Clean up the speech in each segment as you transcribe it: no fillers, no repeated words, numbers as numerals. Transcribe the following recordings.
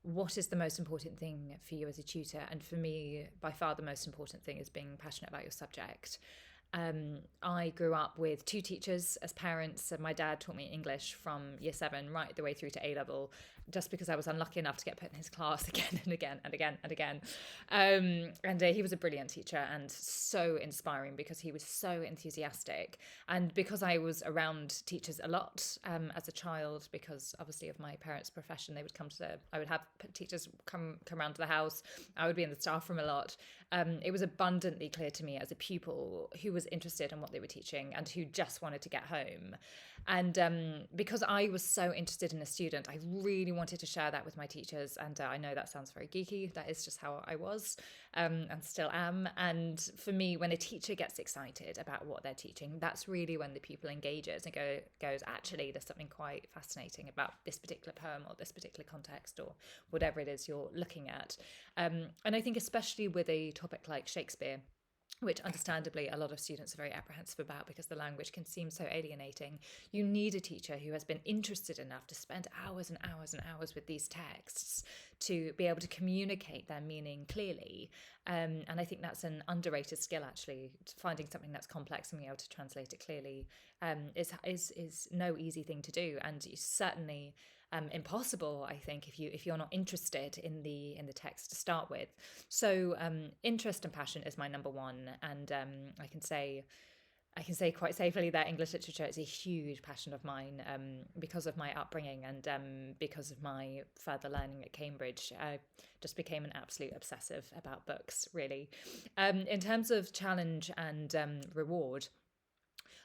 what is the most important thing for you as a tutor? And for me, by far, the most important thing is being passionate about your subject. I grew up with two teachers as parents. So my dad taught me English from year seven right the way through to A level, just because I was unlucky enough to get put in his class again and again and again and again. And he was a brilliant teacher and so inspiring because he was so enthusiastic. And because I was around teachers a lot as a child, because obviously of my parents' profession, I would have teachers come around to the house. I would be in the staff room a lot. It was abundantly clear to me as a pupil who was interested in what they were teaching and who just wanted to get home. And because I was so interested in a student, I really wanted to share that with my teachers. And I know that sounds very geeky. That is just how I was and still am. And for me, when a teacher gets excited about what they're teaching, that's really when the pupil engages and goes, actually, there's something quite fascinating about this particular poem or this particular context or whatever it is you're looking at. And I think especially with a topic like Shakespeare, which understandably a lot of students are very apprehensive about because the language can seem so alienating. You need a teacher who has been interested enough to spend hours and hours and hours with these texts to be able to communicate their meaning clearly. And I think that's an underrated skill, actually. Finding something that's complex and being able to translate it clearly is no easy thing to do, and you certainly impossible, I think, if you're not interested in the text to start with. So interest and passion is my number one, and I can say quite safely that English literature is a huge passion of mine because of my upbringing and because of my further learning at Cambridge. I just became an absolute obsessive about books, really. In terms of challenge and reward,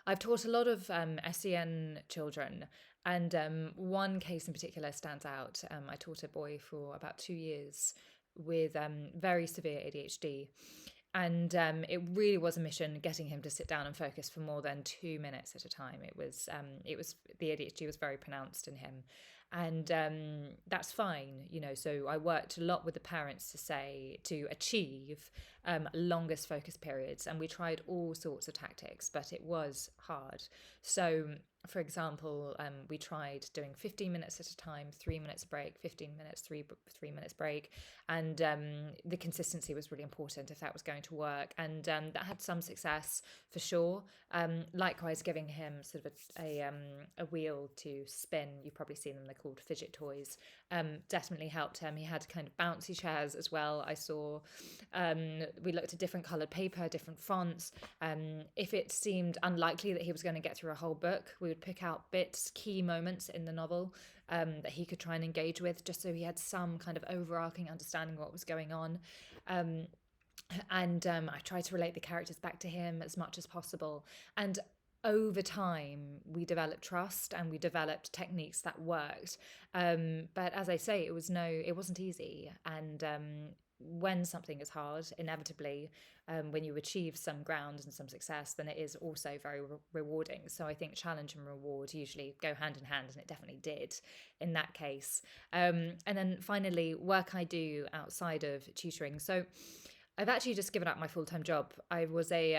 I've taught a lot of SEN children, and one case in particular stands out. I taught a boy for about 2 years with very severe ADHD. And it really was a mission getting him to sit down and focus for more than 2 minutes at a time. It was the ADHD was very pronounced in him, and that's fine, So I worked a lot with the parents to achieve longest focus periods, and we tried all sorts of tactics, but it was hard. So, for example, we tried doing 15 minutes at a time, 3 minutes break, 15 minutes, 3 minutes break, and the consistency was really important if that was going to work, and that had some success for sure. Likewise, giving him sort of a wheel to spin. You've probably seen them; they're called fidget toys. Definitely helped him. He had kind of bouncy chairs as well. I saw. We looked at different coloured paper, different fonts. If it seemed unlikely that he was going to get through a whole book, we would pick out bits, key moments in the novel that he could try and engage with, just so he had some kind of overarching understanding of what was going on. And I tried to relate the characters back to him as much as possible. And over time, we developed trust and we developed techniques that worked. But as I say, it wasn't easy. And when something is hard, inevitably, when you achieve some ground and some success, then it is also very rewarding. So I think challenge and reward usually go hand in hand, and it definitely did in that case. And then finally, work I do outside of tutoring. So I've actually just given up my full-time job. I was a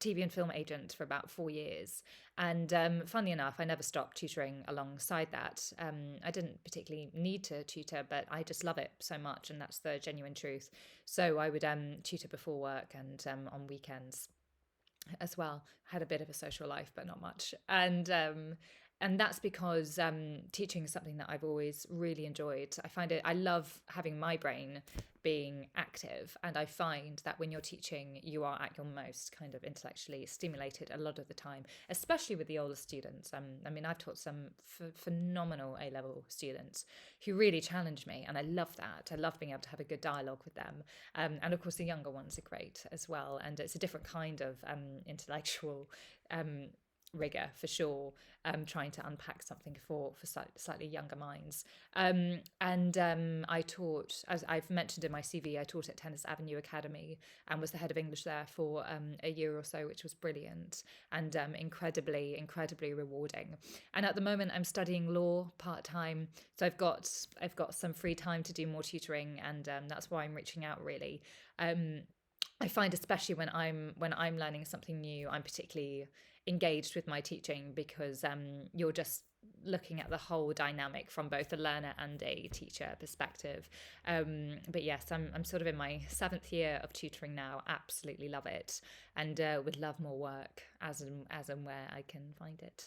TV and film agent for about 4 years. And funnily enough, I never stopped tutoring alongside that. I didn't particularly need to tutor, but I just love it so much. And that's the genuine truth. So I would tutor before work and on weekends as well. Had a bit of a social life, but not much. And that's because teaching is something that I've always really enjoyed. I love having my brain being active, and I find that when you're teaching, you are at your most kind of intellectually stimulated a lot of the time, especially with the older students. I've taught some phenomenal A-level students who really challenge me, and I love that. I love being able to have a good dialogue with them. And of course, the younger ones are great as well, and it's a different kind of intellectual rigor for sure, trying to unpack something for slightly younger minds. I taught, as I've mentioned in my CV, I taught at Tennis Avenue Academy and was the head of English there for a year or so, which was brilliant and incredibly rewarding. And at the moment I'm studying law part-time, so I've got some free time to do more tutoring, and that's why I'm reaching out, really. I find especially when I'm learning something new, I'm particularly engaged with my teaching because you're just looking at the whole dynamic from both a learner and a teacher perspective. But yes, I'm sort of in my 7th year of tutoring now. Absolutely love it, and would love more work as and where I can find it.